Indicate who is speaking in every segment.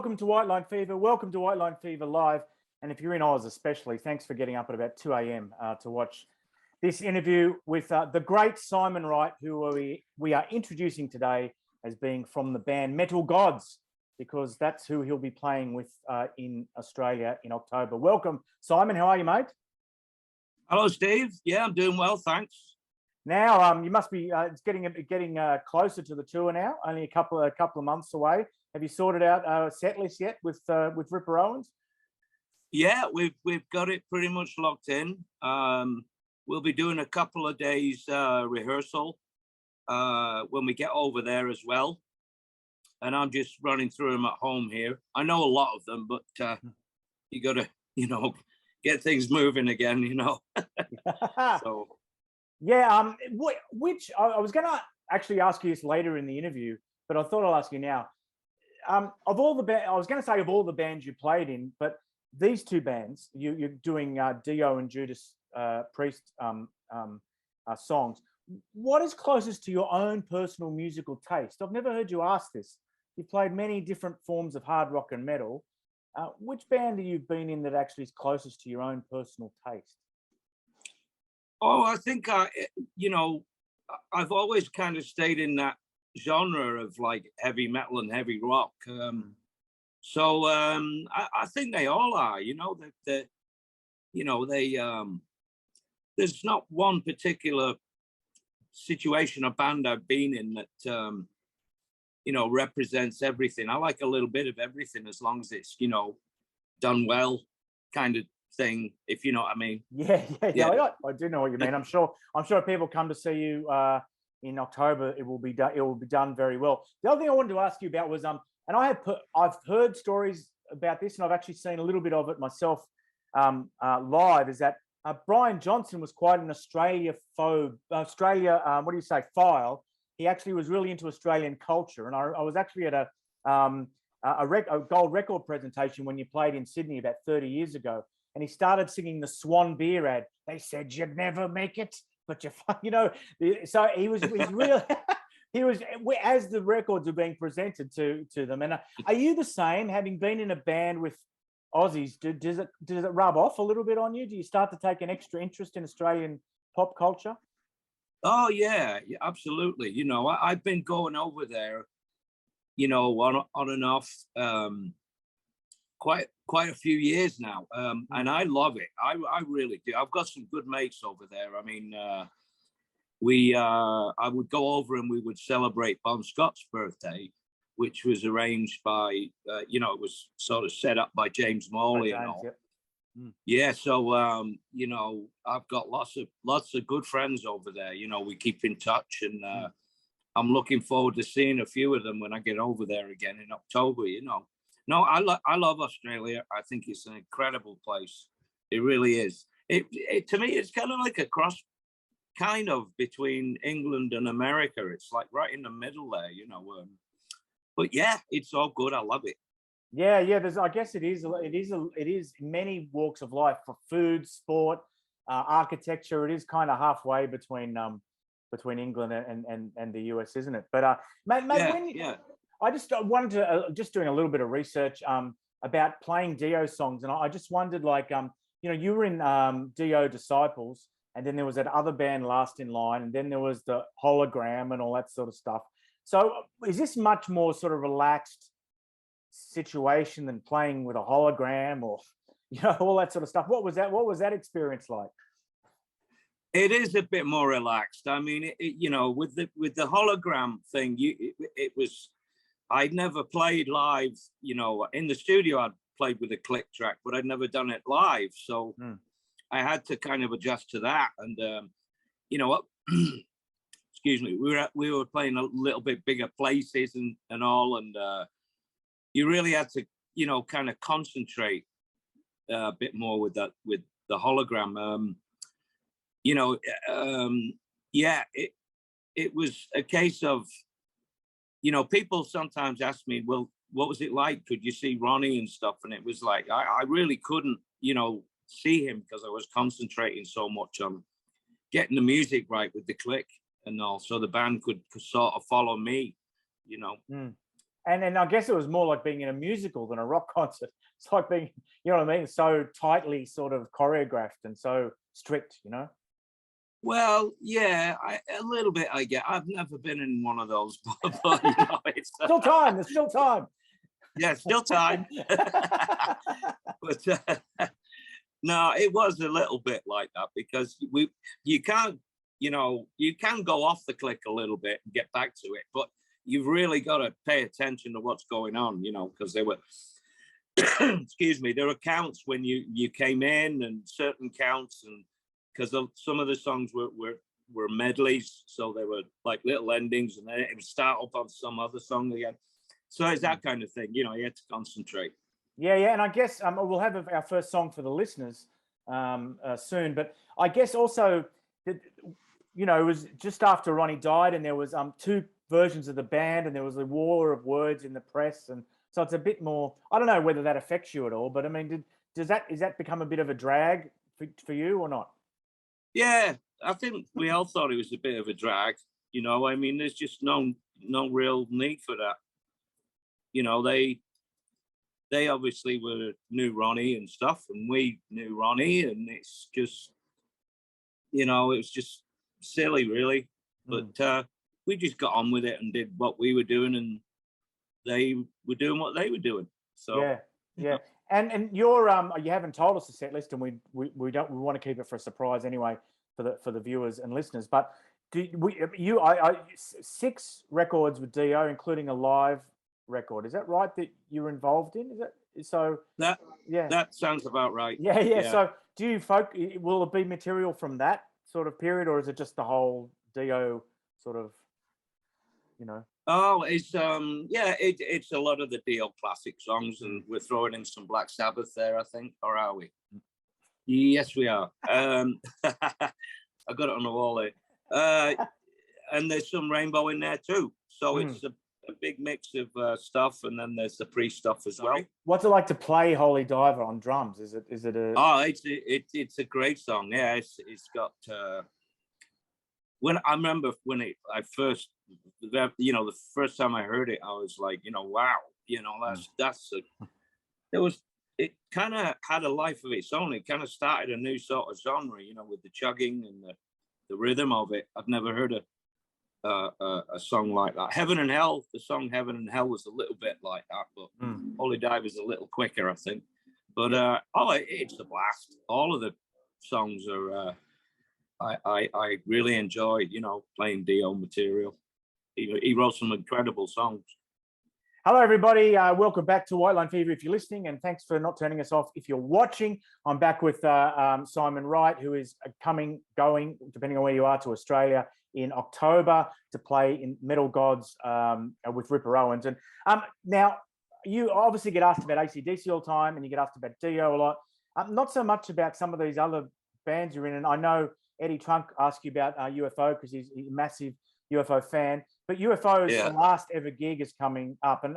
Speaker 1: welcome to Whiteline Fever. Welcome to Whiteline Fever Live. And if you're in Oz especially, thanks for getting up at about 2 a.m. To watch this interview with the great Simon Wright, who we are introducing today as being from the band Metal Gods, because that's who he'll be playing with in Australia in October. Welcome, Simon. How are you, mate?
Speaker 2: Hello, Steve. Yeah, I'm doing well, thanks.
Speaker 1: Now, you must be it's getting closer to the tour now. Only a couple of months away. Have you sorted out set list yet with Ripper Owens?
Speaker 2: Yeah, we've got it pretty much locked in. We'll be doing a couple of days rehearsal when we get over there as well. And I'm just running through them at home here. I know a lot of them, but you got to, get things moving again, So.
Speaker 1: Yeah, which I was going to actually ask you this later in the interview, but I thought I'll ask you now. Of all the I was going to say of all the bands you played in, but these two bands, you're doing Dio and Judas Priest songs. What is closest to your own personal musical taste? I've never heard you ask this. You've played many different forms of hard rock and metal. Which band have you been in that actually is closest to your own personal taste?
Speaker 2: Oh, I think I've always kind of stayed in that genre of like heavy metal and heavy rock. So I think they all are. There's not one particular situation or band I've been in that represents everything. I like a little bit of everything as long as it's done well, kind of thing, if you know what I mean.
Speaker 1: Yeah. I do know what you mean. I'm sure if people come to see you in October, it will be done very well. The other thing I wanted to ask you about was and I've heard stories about this, and I've actually seen a little bit of it myself live. Is that Brian Johnson was quite an file. He actually was really into Australian culture, and I was actually at a gold record presentation when you played in Sydney about 30 years ago. And he started singing the Swan beer ad. They said you'd never make it, but So he's really, he was, as the records are being presented to them. And are you the same, having been in a band with Aussies? Does it rub off a little bit on you? Do you start to take an extra interest in Australian pop culture?
Speaker 2: Oh yeah, absolutely. I've been going over there, on and off. Quite a few years now, and I love it. I really do. I've got some good mates over there. I mean, I would go over and we would celebrate Bon Scott's birthday, which was arranged by, it was sort of set up by James Morley and all.
Speaker 1: Yep.
Speaker 2: Yeah, so I've got lots of good friends over there. We keep in touch, and I'm looking forward to seeing a few of them when I get over there again in October. No, I love Australia. I think it's an incredible place. It really is. It to me, it's kind of like a cross, kind of between England and America. It's like right in the middle there, But yeah, it's all good. I love it.
Speaker 1: Yeah. I guess it is many walks of life, for food, sport, architecture. It is kind of halfway between England and the US, isn't it? But mate, I just wanted to just doing a little bit of research about playing Dio songs, and I just wondered, you were in Dio Disciples, and then there was that other band Last in Line, and then there was the Hologram and all that sort of stuff. So is this much more sort of relaxed situation than playing with a hologram or all that sort of stuff? What was that experience like?
Speaker 2: It is a bit more relaxed. I mean, with the hologram thing, it was. I'd never played live, in the studio. I'd played with a click track, but I'd never done it live. So I had to kind of adjust to that. And, excuse me, we were playing a little bit bigger places and all. And you really had to, kind of concentrate a bit more with the hologram. It was a case of, people sometimes ask me, well, what was it like? Could you see Ronnie and stuff? And it was like, I really couldn't, see him because I was concentrating so much on getting the music right with the click and all. So the band could sort of follow me,
Speaker 1: And then I guess it was more like being in a musical than a rock concert. It's like being, you know what I mean, so tightly sort of choreographed and so strict, you know.
Speaker 2: Well, yeah, a little bit. I get. I've never been in one of those, but you know, it's
Speaker 1: Still time. There's still time.
Speaker 2: yeah, still time. But no, it was a little bit like that because you can't, you know, you can go off the click a little bit and get back to it, but you've really got to pay attention to what's going on, you know, because there were, excuse me, there were counts when you came in and certain counts, and because some of the songs were medleys, so they were like little endings, and then it would start up on some other song again. So it's that kind of thing, you know. You had to concentrate.
Speaker 1: Yeah, and I guess we'll have our first song for the listeners soon. But I guess also, you know, it was just after Ronnie died, and there was 2 versions of the band, and there was a war of words in the press, and so it's a bit more. I don't know whether that affects you at all, but I mean, is that become a bit of a drag for you or not?
Speaker 2: Yeah, I think we all thought it was a bit of a drag. You know, I mean, there's just no real need for that. You know, they obviously knew Ronnie and stuff, and we knew Ronnie, and it's just, you know, it was just silly, really. But we just got on with it and did what we were doing, and they were doing what they were doing. So
Speaker 1: yeah. And you're you haven't told us the set list, and we want to keep it for a surprise anyway for the viewers and listeners. But 6 records with Dio, including a live record. Is that right that you're involved in? Is that so?
Speaker 2: That sounds about right.
Speaker 1: Yeah. So do you will it be material from that sort of period, or is it just the whole Dio sort of, you know?
Speaker 2: Oh, it's it's a lot of the Dio classic songs, and we're throwing in some Black Sabbath there, I think, or are we? Yes, we are. I got it on the wall there, and there's some Rainbow in there too. So it's a big mix of stuff, and then there's the pre-stuff as well.
Speaker 1: What's it like to play Holy Diver on drums? Is it a?
Speaker 2: Oh, it's a great song. Yeah, it's got. When I remember I first, you know, the first time I heard it, I was like, you know, wow, you know, it kind of had a life of its own. It kind of started a new sort of genre, you know, with the chugging and the rhythm of it. I've never heard a song like that. Heaven and Hell, the song Heaven and Hell was a little bit like that, but Holy Dive is a little quicker, I think. But it's a blast. All of the songs are. I really enjoyed, you know, playing Dio material. He wrote some incredible songs.
Speaker 1: Hello, everybody. Welcome back to Whitelock TV if you're listening, and thanks for not turning us off if you're watching. I'm back with Simon Wright, who is going, depending on where you are, to Australia in October to play in Metal Gods with Ripper Owens. And now, you obviously get asked about AC/DC all the time, and you get asked about Dio a lot. Not so much about some of these other bands you're in, and I know Eddie Trunk asked you about UFO because he's a massive UFO fan. But UFO's last ever gig is coming up, and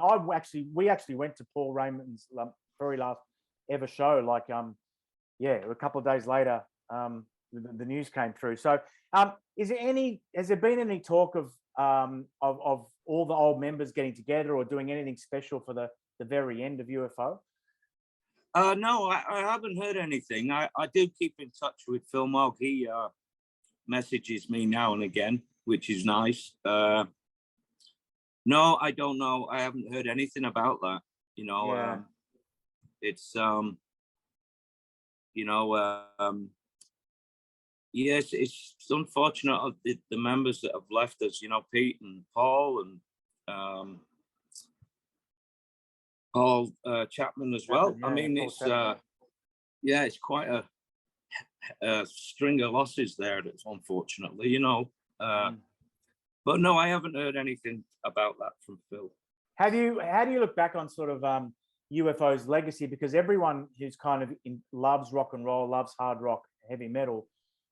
Speaker 1: we actually went to Paul Raymond's very last ever show. Like, a couple of days later, the news came through. So, has there been any talk of all the old members getting together or doing anything special for the very end of UFO?
Speaker 2: No, I haven't heard anything. I do keep in touch with Phil Mogg. He messages me now and again, which is nice. No, I don't know. I haven't heard anything about that. You know, it's yes, it's unfortunate of the members that have left us. You know, Pete and Paul and Paul Chapman as well. I mean, it's it's quite a string of losses there. That's unfortunately, you know. But no, I haven't heard anything about that from Phil.
Speaker 1: How do you look back on sort of UFO's legacy? Because everyone who's kind of loves rock and roll, loves hard rock, heavy metal,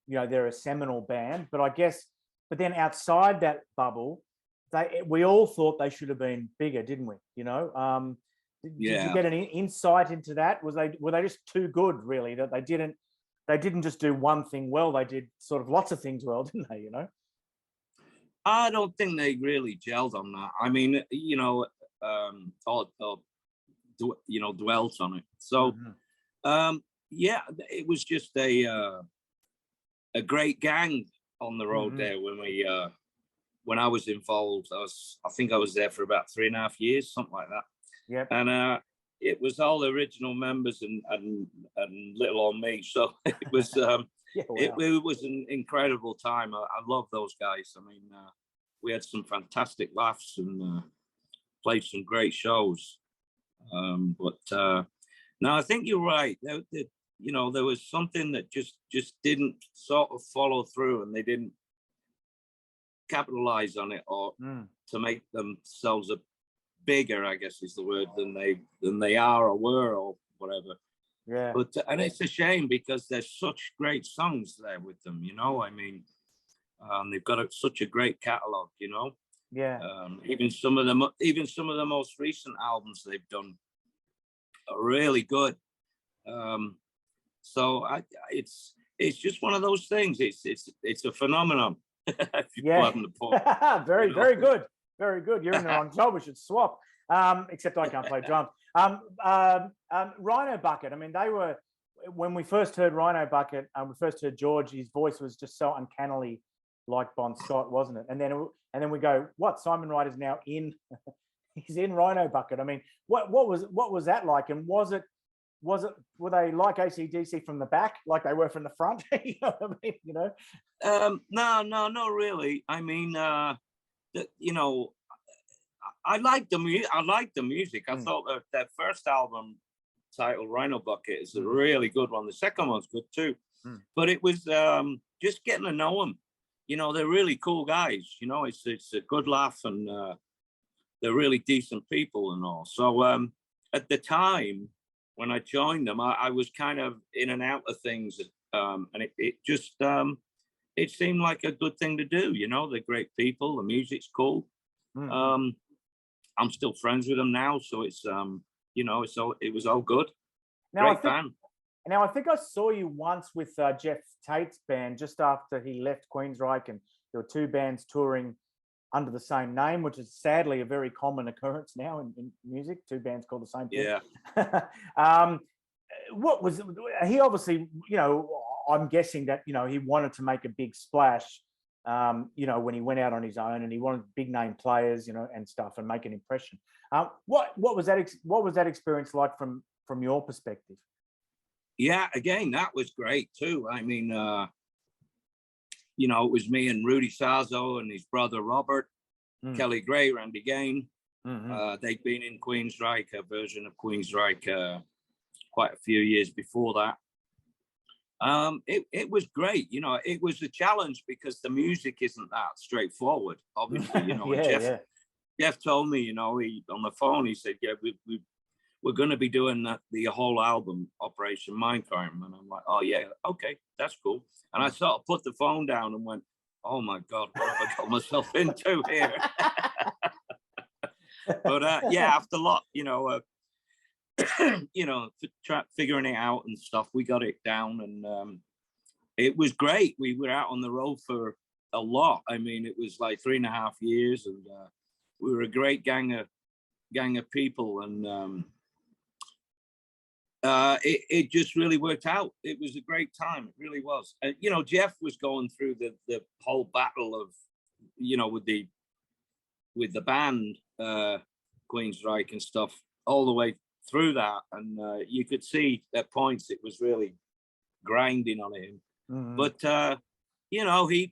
Speaker 1: you know, they're a seminal band. But then outside that bubble, we all thought they should have been bigger, didn't we? You know, did you get any insight into that? Were they just too good, really, that they didn't just do one thing well? They did sort of lots of things well, didn't they? You know.
Speaker 2: I don't think they really gelled on that. I mean, you know, dwelt on it. So yeah, it was just a great gang on the road there when I was involved. I think I was there for about 3.5 years, something like that.
Speaker 1: Yep.
Speaker 2: And it was all the original members and little on me. So it was it was an incredible time. I love those guys. I mean, we had some fantastic laughs and played some great shows. But no, I think you're right. There was something that just didn't sort of follow through, and they didn't capitalize on it or to make themselves a bigger, I guess is the word, than they are or were or whatever.
Speaker 1: Yeah.
Speaker 2: But and it's a shame because there's such great songs there with them. I mean, they've got such a great catalog.
Speaker 1: Yeah.
Speaker 2: Even some of the most recent albums they've done are really good. So it's just one of those things. It's a phenomenon.
Speaker 1: Very good. Very good. You're in the wrong job. We should swap. Except I can't play drums. Rhino Bucket. I mean, they were, when we first heard Rhino Bucket, we first heard George. His voice was just so uncannily like Bon Scott, wasn't it? And then we go, what? Simon Wright is now in. He's in Rhino Bucket. I mean, what was that like? And were they like AC/DC from the back, like they were from the front? You know what I mean?
Speaker 2: No, not really. I mean, I liked the music. I thought that first album titled Rhino Bucket is a really good one. The second one's good too. But it was just getting to know them. They're really cool guys. It's a good laugh, and they're really decent people and all. So at the time when I joined them, I was kind of in and out of things, and it just it seemed like a good thing to do. They're great people. The music's cool. I'm still friends with them now, so it's it was all good. Great band.
Speaker 1: Now I think I saw you once with Jeff Tate's band just after he left Queensryche, and there were two bands touring under the same name, which is sadly a very common occurrence now in music. Two bands called the same thing.
Speaker 2: Yeah.
Speaker 1: What was he? Obviously, I'm guessing that he wanted to make a big splash. When he went out on his own, and he wanted big name players, and stuff, and make an impression. What was that experience like from your perspective?
Speaker 2: Yeah, again, that was great too. I mean, it was me and Rudy Sarzo and his brother Robert, Kelly Gray, Randy Gain. They'd been in Queensryche, a version of Queensryche, quite a few years before that. It was great. It was a challenge because the music isn't that straightforward. Obviously, Jeff told me, he on the phone, he said, "Yeah, we're going to be doing the whole album, Operation Mindcrime," and I'm like, "Oh yeah, okay, that's cool." And I sort of put the phone down and went, "Oh my God, what have I got myself into here?" But yeah, after a lot, figuring it out and stuff, we got it down, and it was great. We were out on the road for a lot. I mean, it was like 3.5 years, and we were a great gang of people, and it just really worked out. It was a great time. It really was. Jeff was going through the whole battle of, with the band, Queensryche and stuff, all the way through that, and you could see at points it was really grinding on him. But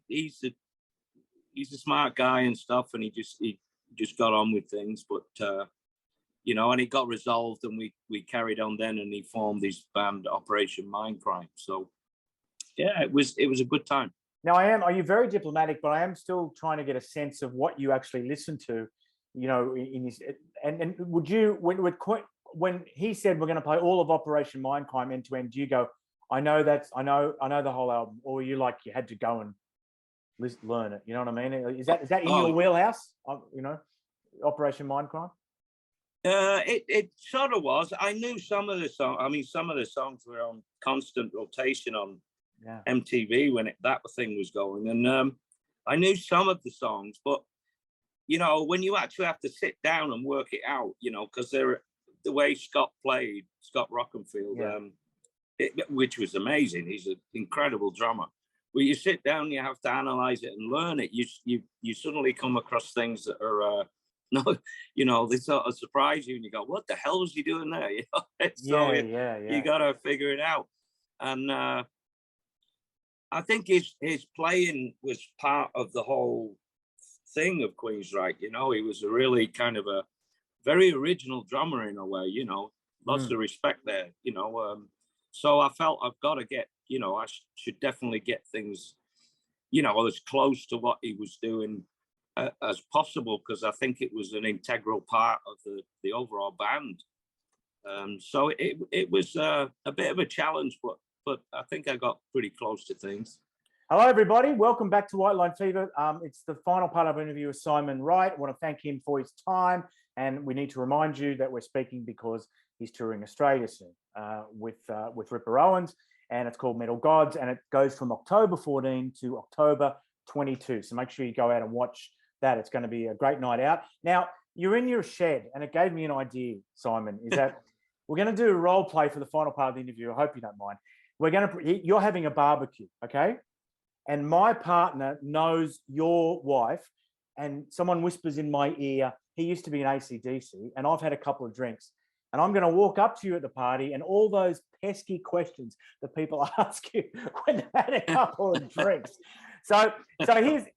Speaker 2: he's a smart guy and stuff, and he just got on with things. But and it got resolved, and we carried on then, and he formed his band Operation Mindcrime. So yeah, it was a good time.
Speaker 1: Now are you very diplomatic, but I am still trying to get a sense of what you actually listen to, in his, and would you, when he said we're going to play all of Operation Mindcrime end to end, do you go, I know the whole album, or you had to go and learn it? You know what I mean? Is that in your wheelhouse? Operation Mindcrime.
Speaker 2: It sort of was. I knew some of the songs. I mean, some of the songs were on constant rotation on MTV when that thing was going, and I knew some of the songs, but you know, when you actually have to sit down and work it out, you know, because the way Scott played, Scott Rockenfield, which was amazing. He's an incredible drummer. When you sit down, you have to analyze it and learn it. You suddenly come across things that are no, you know, they sort of surprise you, and you go, "What the hell was he doing there?" You know, so you got to figure it out. And I think his playing was part of the whole thing of Queensryche. You know, he was a really kind of a very original drummer in a way. You know, lots of respect there. You know, so I felt I've got to get. You know, I should definitely get things, you know, as close to what he was doing as possible, because I think it was an integral part of the overall band. So it was a bit of a challenge, but I think I got pretty close to things.
Speaker 1: Hello, everybody. Welcome back to Whitelock TV. It's the final part of our interview with Simon Wright. I want to thank him for his time, and we need to remind you that we're speaking because he's touring Australia soon with Ripper Owens. And it's called Metal Gods, and it goes from October 14 to October 22. So make sure you go out and watch that. It's going to be a great night out. Now, you're in your shed, and it gave me an idea, Simon, is that we're going to do a role play for the final part of the interview. I hope you don't mind. You're having a barbecue, okay? And my partner knows your wife, and someone whispers in my ear, he used to be an AC/DC, and I've had a couple of drinks. And I'm going to walk up to you at the party, and all those pesky questions that people ask you when they've had a couple of drinks. So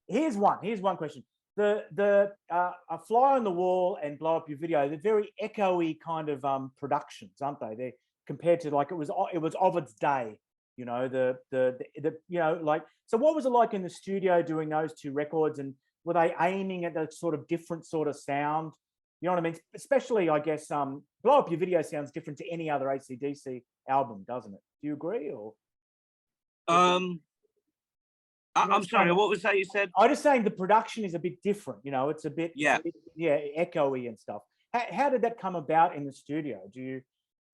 Speaker 1: here's one question. A fly on the wall and blow up your video, they're very echoey kind of productions, aren't they? They're compared to like it was of its day, you know, the you know, like, so what was it like in the studio doing those two records, and were they aiming at a sort of different sort of sound? You know what I mean? Especially, I guess, Blow Up Your Video sounds different to any other AC/DC album, doesn't it? Do you agree? Or
Speaker 2: I'm sorry, what was that you said?
Speaker 1: I'm just saying the production is a bit different. You know, it's a bit echoey and stuff. How did that come about in the studio? Do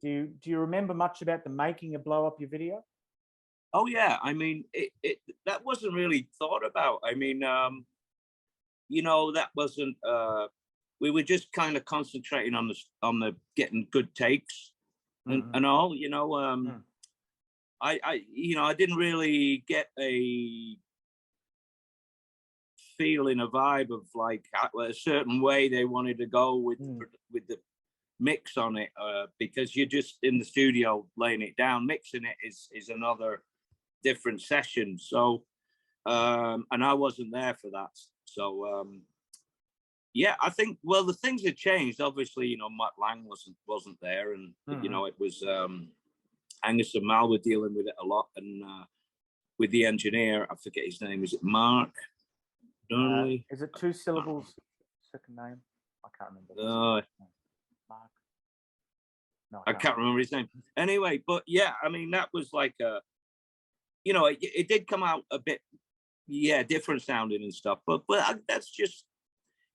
Speaker 1: you remember much about the making of Blow Up Your Video?
Speaker 2: Oh yeah, I mean, that wasn't really thought about. I mean, you know, that wasn't. We were just kind of concentrating on the getting good takes and all, you know. I you know, I didn't really get a feeling, a vibe of like a certain way they wanted to go with the mix on it, because you're just in the studio laying it down. Mixing it is another different session. So and I wasn't there for that. So yeah, I think, well, the things had changed. Obviously, you know, Matt Lang wasn't there, and you know, it was Angus and Mal were dealing with it a lot, and with the engineer, I forget his name. Is it Mark Donnelly?
Speaker 1: Is it two syllables? Second name? I can't remember. Mark. No,
Speaker 2: I can't remember his name. Anyway, but yeah, I mean, that was like you know, it did come out a bit, yeah, different sounding and stuff. But that's just.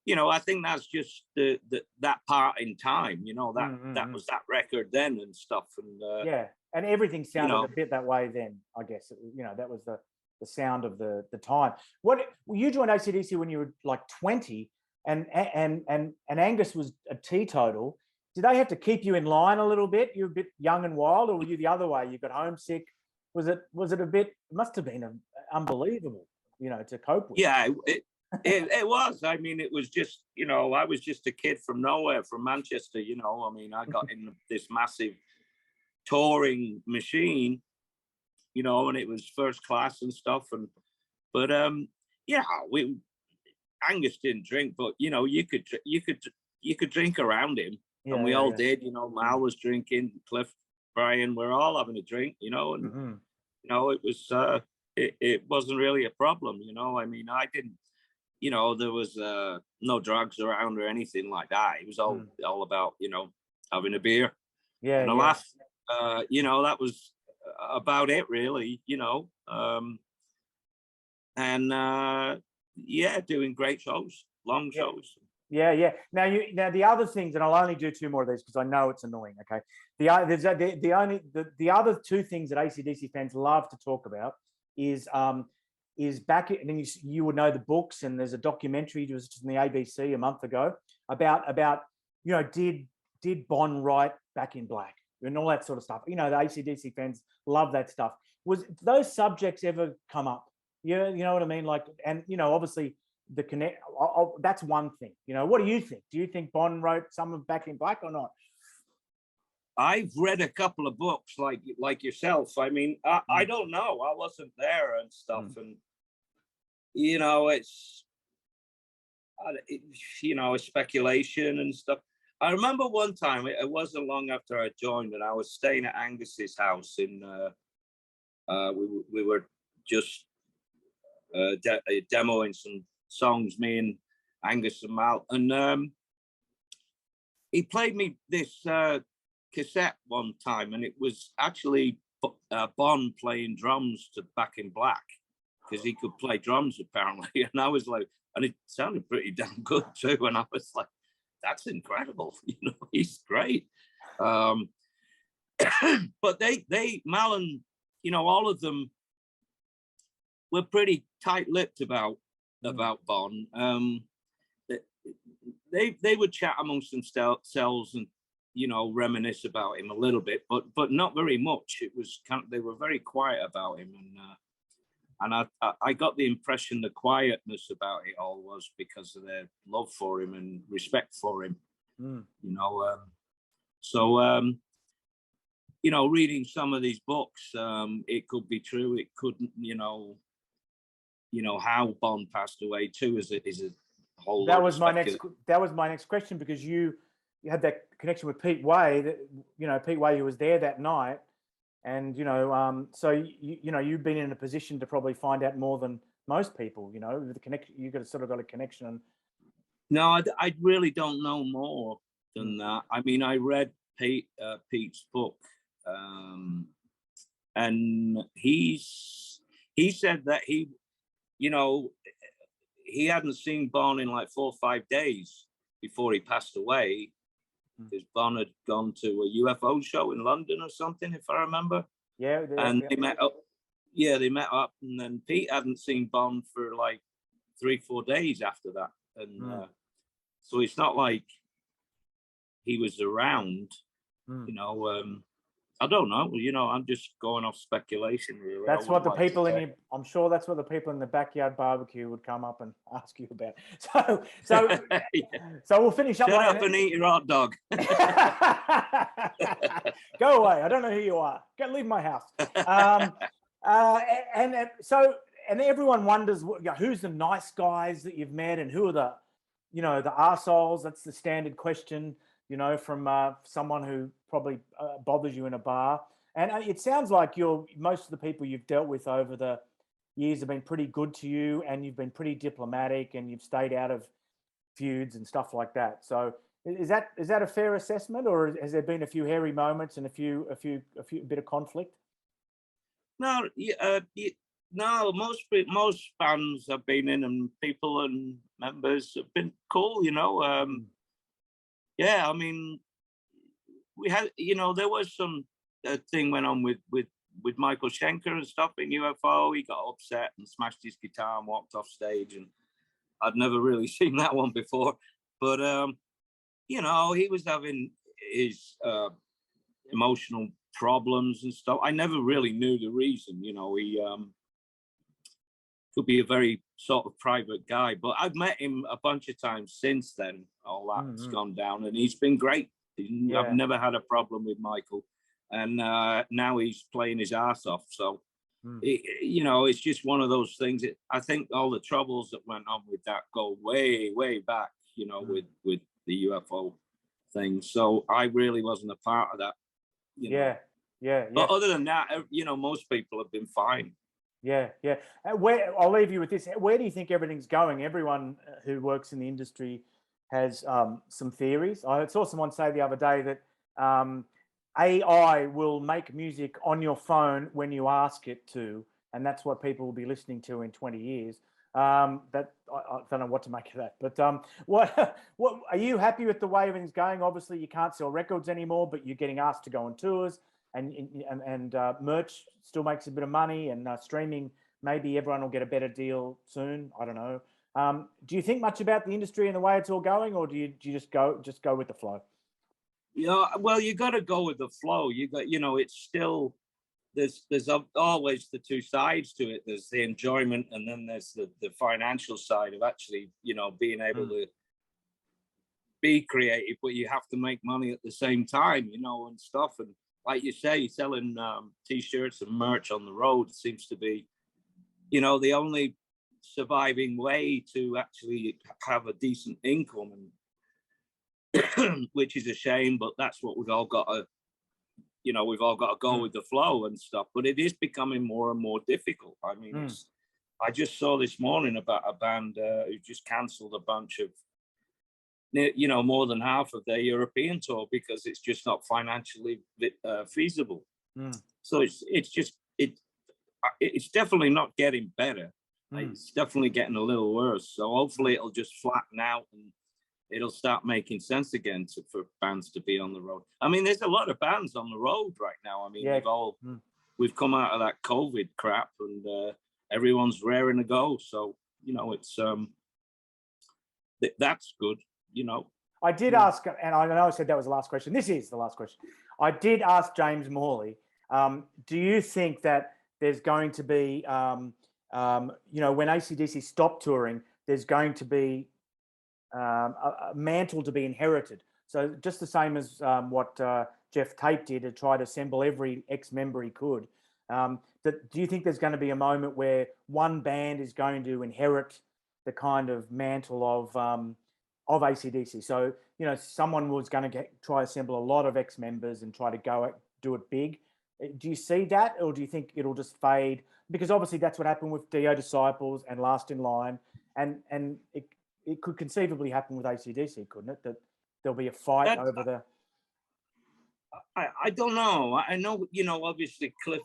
Speaker 2: You know, I think that's just that part in time. You know, that was that record then and stuff. And
Speaker 1: yeah, and everything sounded a bit that way then. I guess, you know, that was the sound of the time. You joined AC/DC when you were like 20, and Angus was a teetotal. Did they have to keep you in line a little bit? You were a bit young and wild, or were you the other way? You got homesick. Was it a bit? It must have been unbelievable, you know, to cope with.
Speaker 2: Yeah. It was. I mean, it was just, you know, I was just a kid from nowhere, from Manchester, you know. I mean, I got in this massive touring machine, you know, and it was first class and stuff. But yeah, Angus didn't drink, but you know, you could drink around him, and we all did. You know, Mal was drinking, Cliff, Brian, we're all having a drink, you know, and you know, it was it wasn't really a problem, you know. I mean, I didn't. You know, there was no drugs around or anything like that. It was all about, you know, having a beer.
Speaker 1: Yeah.
Speaker 2: And a laugh. You know, that was about it, really, you know. And yeah, doing great shows, long shows.
Speaker 1: Yeah. Now the other things, and I'll only do two more of these because I know it's annoying. Okay. The other two things that AC/DC fans love to talk about is is back, and then you would know the books, and there's a documentary just in the ABC a month ago about did Bon write Back in Black and all that sort of stuff. The AC/DC fans love that stuff. Was those subjects ever come up? Yeah, you know what I mean? Like, and obviously the connect. That's one thing. What do you think? Do you think Bon wrote some of Back in Black or not?
Speaker 2: I've read a couple of books like yourself. I mean, I don't know. I wasn't there and stuff, and it's speculation and stuff. I remember one time, it wasn't long after I joined, and I was staying at Angus's house in. We were just demoing some songs, me and Angus and Mal, and he played me this cassette one time, and it was actually Bon playing drums to Back in Black, because he could play drums apparently, and I was like, and it sounded pretty damn good too, and I was like, that's incredible, he's great. But they Mal and all of them were pretty tight-lipped about Bon. They would chat amongst themselves and reminisce about him a little bit, but not very much. It was they were very quiet about him, and I got the impression the quietness about it all was because of their love for him and respect for him. Reading some of these books, it could be true, it couldn't. How Bon passed away too is a whole. That was my
Speaker 1: next question, because you had that connection with Pete Way. Pete Way, who was there that night, and so you've been in a position to probably find out more than most people. The connection, you got a connection.
Speaker 2: No, I really don't know more than that. I mean, I read Pete's book, and he said that he hadn't seen Bon in like 4 or 5 days before he passed away, because Bon had gone to a UFO show in London or something, if I remember.
Speaker 1: Yeah.
Speaker 2: They met up. Yeah, they met up, and then Pete hadn't seen Bon for like 3-4 days after that, and so it's not like he was around. I don't know. I'm just going off speculation. Really.
Speaker 1: That's what the people I'm sure that's what the people in the backyard barbecue would come up and ask you about. So so we'll finish up.
Speaker 2: Shut up and eat your hot dog.
Speaker 1: Go away. I don't know who you are. Leave my house. And everyone wonders who's the nice guys that you've met, and who are the arseholes. That's the standard question. From someone who probably bothers you in a bar. And it sounds like most of the people you've dealt with over the years have been pretty good to you, and you've been pretty diplomatic, and you've stayed out of feuds and stuff like that. So is that a fair assessment, or has there been a few hairy moments and a bit of conflict?
Speaker 2: No, no. Most bands I've been in, and people and members have been cool. Yeah, I mean, we had, there was some thing went on with Michael Schenker and stuff in UFO. He got upset and smashed his guitar and walked off stage, and I'd never really seen that one before. But he was having his emotional problems and stuff. I never really knew the reason. He could be a very sort of private guy, but I've met him a bunch of times since then. All that's gone down, and he's been great. I've never had a problem with Michael, and now he's playing his ass off. So, it's just one of those things. I think all the troubles that went on with that go way, way back, with the UFO thing. So I really wasn't a part of that.
Speaker 1: Yeah.
Speaker 2: But other than that, most people have been fine.
Speaker 1: Yeah. I'll leave you with this. Where do you think everything's going? Everyone who works in the industry has some theories. I saw someone say the other day that AI will make music on your phone when you ask it to, and that's what people will be listening to in 20 years. That I don't know what to make of that. But what are you happy with the way everything's going? Obviously, you can't sell records anymore, but you're getting asked to go on tours, and merch still makes a bit of money, and streaming maybe everyone will get a better deal soon. I don't know. Do you think much about the industry and the way it's all going, or do you just go with the flow?
Speaker 2: Yeah, well, you got to go with the flow. It's still, there's always the two sides to it. There's the enjoyment, and then there's the financial side of actually, being able to be creative, but you have to make money at the same time, and stuff. And like you say, selling T-shirts and merch on the road seems to be, the only surviving way to actually have a decent income, and which is a shame, but that's what we've all got to, go with the flow and stuff. But it is becoming more and more difficult. I mean, I just saw this morning about a band who just cancelled a bunch of, more than half of their European tour because it's just not financially feasible. So it's definitely not getting better. It's definitely getting a little worse. So hopefully it'll just flatten out and it'll start making sense again for bands to be on the road. I mean, there's a lot of bands on the road right now. I mean, we've come out of that COVID crap, and everyone's raring to go. So it's that's good.
Speaker 1: I did ask, and I know I said that was the last question. This is the last question. I did ask James Morley, do you think that there's going to be, when AC/DC stop touring, there's going to be a mantle to be inherited? So just the same as what Jeff Tate did to try to assemble every ex-member he could. Do you think there's going to be a moment where one band is going to inherit the kind of mantle of AC/DC? So, someone was going to try to assemble a lot of ex-members and try to do it big. Do you see that, or do you think it'll just fade? Because obviously that's what happened with Dio Disciples and Last in Line, and it could conceivably happen with AC/DC, couldn't it? That there'll be a fight over the...
Speaker 2: I don't know. I know, obviously Cliff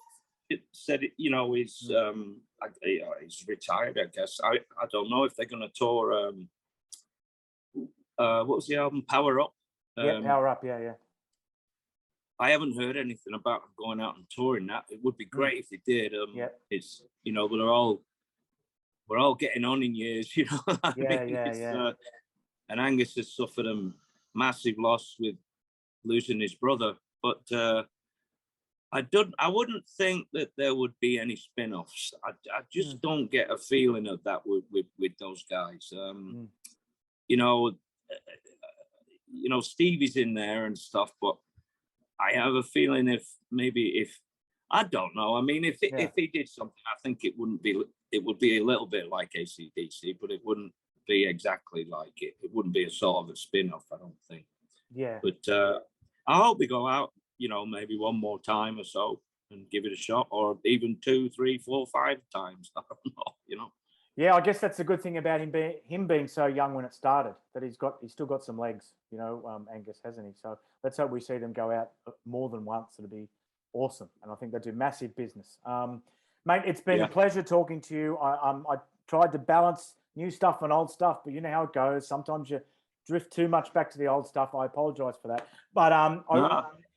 Speaker 2: said it, he's retired, I guess. I don't know if they're going to tour... what was the album? Power Up?
Speaker 1: Power Up, yeah.
Speaker 2: I haven't heard anything about going out and touring that. It would be great if they did. It's, we're all getting on in years, and Angus has suffered a massive loss with losing his brother. But I wouldn't think that there would be any spin-offs. I just don't get a feeling of that with those guys. Stevie's in there and stuff, but I have a feeling if I don't know. I mean, if he did something, I think it would be a little bit like AC/DC, but it wouldn't be exactly like it. It wouldn't be a sort of a spin-off, I don't think.
Speaker 1: Yeah.
Speaker 2: But I hope they go out, maybe one more time or so and give it a shot, or even 2, 3, 4, 5 times. I don't know,
Speaker 1: Yeah, I guess that's the good thing about him being so young when it started, that he's still got some legs, Angus, hasn't he? So let's hope we see them go out more than once. It'll be awesome, and I think they do massive business. Mate, it's been a pleasure talking to you. I tried to balance new stuff and old stuff, but you know how it goes. Sometimes you drift too much back to the old stuff. I apologise for that, but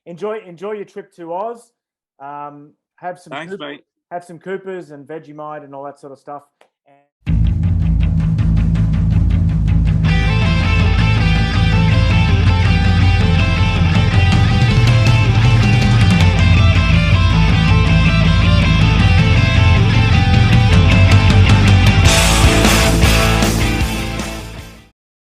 Speaker 1: enjoy your trip to Oz. Have some
Speaker 2: Thanks, mate.
Speaker 1: Have some Coopers and Vegemite and all that sort of stuff.